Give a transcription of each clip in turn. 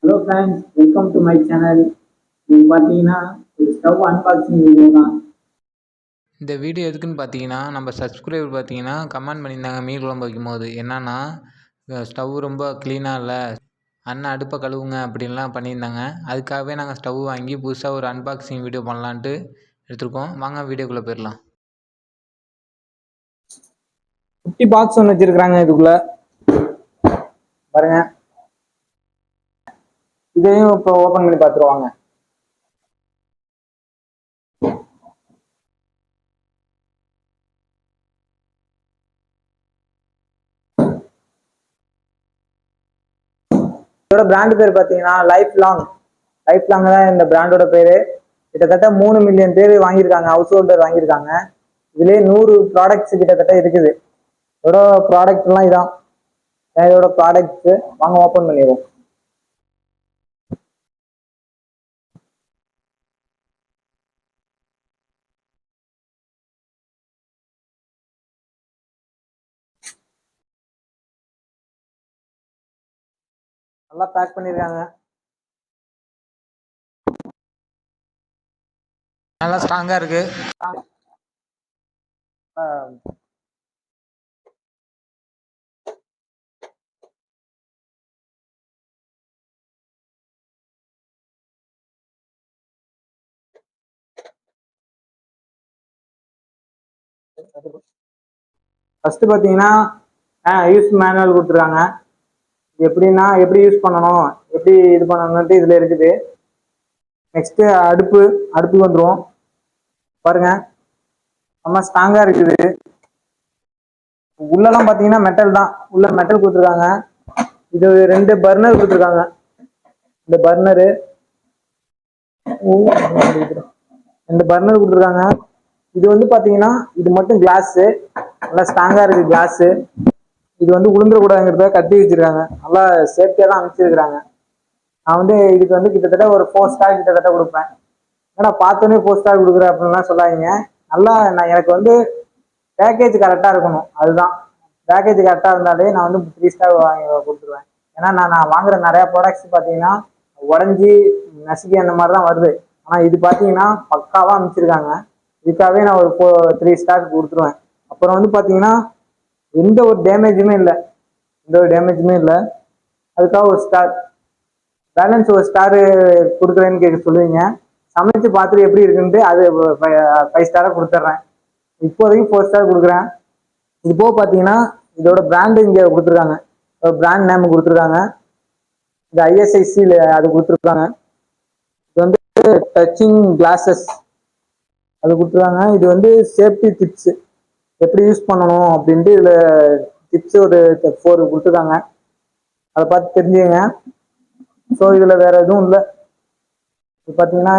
Hello friends, welcome to my channel. இது பார்த்தீங்கன்னா ஒரு ஸ்டவ் அன்பாக்சிங் வீடியோ தான். இந்த வீடியோ எதுக்குன்னு பார்த்தீங்கன்னா, நம்ம சப்ஸ்கிரைபர் பார்த்தீங்கன்னா கமெண்ட் பண்ணியிருந்தாங்க மீன் குழம்பு வைக்கும்போது. என்னன்னா, ஸ்டவ் ரொம்ப க்ளீனாக இல்லை, அண்ணன் அடுப்பை கழுவுங்க அப்படின்லாம் பண்ணியிருந்தாங்க. அதுக்காகவே நாங்கள் ஸ்டவ் வாங்கி புதுசாக ஒரு அன்பாக்சிங் வீடியோ பண்ணலான்ட்டு எடுத்திருக்கோம். வாங்க வீடியோக்குள்ளே போயிடலாம். குட்டி பாக்ஸ் ஒன்று வச்சிருக்கிறாங்க இதுக்குள்ள பாருங்க. இதையும் இப்போ ஓப்பன் பண்ணி பார்த்துருவாங்க. இதோட பிராண்ட் பேர் பார்த்தீங்கன்னா லைஃப் லாங் தான் இந்த பிராண்டோட பேரு. கிட்டத்தட்ட 3 மில்லியன் பேர் வாங்கியிருக்காங்க, ஹவுஸ் ஹோல்டர் வாங்கியிருக்காங்க. இதுலேயே 100 ப்ராடக்ட்ஸ் கிட்டத்தட்ட இருக்குது. இதோட ப்ராடக்ட் எல்லாம் இதான். இதோட ப்ராடக்ட்ஸ் வாங்க ஓப்பன் பண்ணிடுவோம். நல்லா பேக் பண்ணிருக்காங்க. நல்லா ஸ்ட்ராங்காக இருக்கு. ஃபர்ஸ்ட் பார்த்தீங்கன்னா யூஸ் மேனுவல் கொடுத்துருக்காங்க. எப்படின்னா எப்படி யூஸ் பண்ணணும், எப்படி இது பண்ணணும்ட்டு இதுல இருக்குது. நெக்ஸ்ட் அடுப்புக்கு வந்துருவோம். பாருங்க, ரொம்ப ஸ்ட்ராங்கா இருக்குது. உள்ளெல்லாம் பாத்தீங்கன்னா மெட்டல் தான், உள்ள மெட்டல் கொடுத்துருக்காங்க. இது 2 பர்னர் கொடுத்துருக்காங்க. இந்த பர்னரு 2 பர்னர் கொடுத்துருக்காங்க. இது வந்து பாத்தீங்கன்னா இது மட்டும் கிளாஸ், நல்லா ஸ்ட்ராங்கா இருக்கு கிளாஸ். இது வந்து உளுந்துடக்கூடாதுங்கிறத கட்டி வச்சிருக்காங்க. நல்லா சேஃப்டியா தான் அமைச்சிருக்கிறாங்க. நான் வந்து இதுக்கு வந்து கிட்டத்தட்ட ஒரு 4 ஸ்டார் கிட்டத்தட்ட கொடுப்பேன். ஏன்னா பார்த்தோன்னே 4 ஸ்டார் கொடுக்குறேன் அப்படின்லாம் சொல்லாதீங்க. நல்லா எனக்கு வந்து பேக்கேஜ் கரெக்டாக இருக்கணும், அதுதான். பேக்கேஜ் கரெக்டாக இருந்தாலே நான் வந்து 3 ஸ்டார் வாங்கி கொடுத்துருவேன். ஏன்னா நான் வாங்குற நிறைய ப்ராடக்ட்ஸ் பார்த்தீங்கன்னா உடஞ்சி நசுக்கி அந்த மாதிரி தான் வருது. ஆனால் இது பார்த்தீங்கன்னா பக்காவாக அமைச்சிருக்காங்க. இதுக்காகவே நான் ஒரு 3 ஸ்டார் கொடுத்துருவேன். அப்புறம் வந்து பார்த்தீங்கன்னா எந்த ஒரு டேமேஜுமே இல்லை. அதுக்காக ஒரு ஸ்டார். பேலன்ஸ் ஒரு ஸ்டாரு கொடுக்குறேன்னு கேட்க சொல்லுவீங்க. சமைச்சு பார்த்துட்டு எப்படி இருக்குன்ட்டு அது 5 ஸ்டாராக கொடுத்துட்றேன். இப்போதைக்கு 4 ஸ்டார் கொடுக்குறேன். இது போக பார்த்தீங்கன்னா இதோட பிராண்டு இங்கே கொடுத்துருக்காங்க, பிராண்ட் நேம் கொடுத்துருக்காங்க. இந்த ISIC அது கொடுத்துருக்காங்க. இது வந்து டச்சிங் கிளாஸஸ் அது கொடுத்துருக்காங்க. இது வந்து சேஃப்டி டிப்ஸ் எப்படி யூஸ் பண்ணணும் அப்படின்ட்டு இதில் டிப்ஸ் ஒரு 4 கொடுத்துருக்காங்க. அதை பார்த்து தெரிஞ்சுங்க. ஸோ இதில் வேற எதுவும் இல்லை. இது பார்த்தீங்கன்னா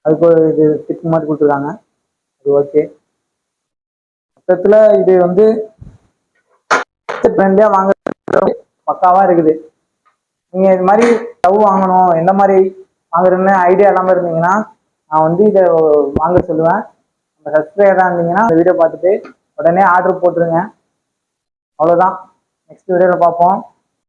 அதுக்கு ஒரு இது டிப் மாதிரி கொடுத்துருக்காங்க. அது ஓகே. மொத்தத்தில் இது வந்து ஃப்ரெண்ட்லியாக வாங்க பக்காவாக இருக்குது. நீங்கள் இது மாதிரி ஸ்டவ் வாங்கணும், எந்த மாதிரி வாங்குறதுன்னு ஐடியா இல்லாமல் இருந்தீங்கன்னா நான் வந்து இதை வாங்க சொல்லுவேன். நம்ம சப்ஸ்கிரைபராக இருந்தீங்கன்னா இந்த வீடியோ பார்த்துட்டு உடனே ஆர்டர் போட்டுருங்க. அவ்வளோதான். நெக்ஸ்ட் வீடியோவில் பார்ப்போம்.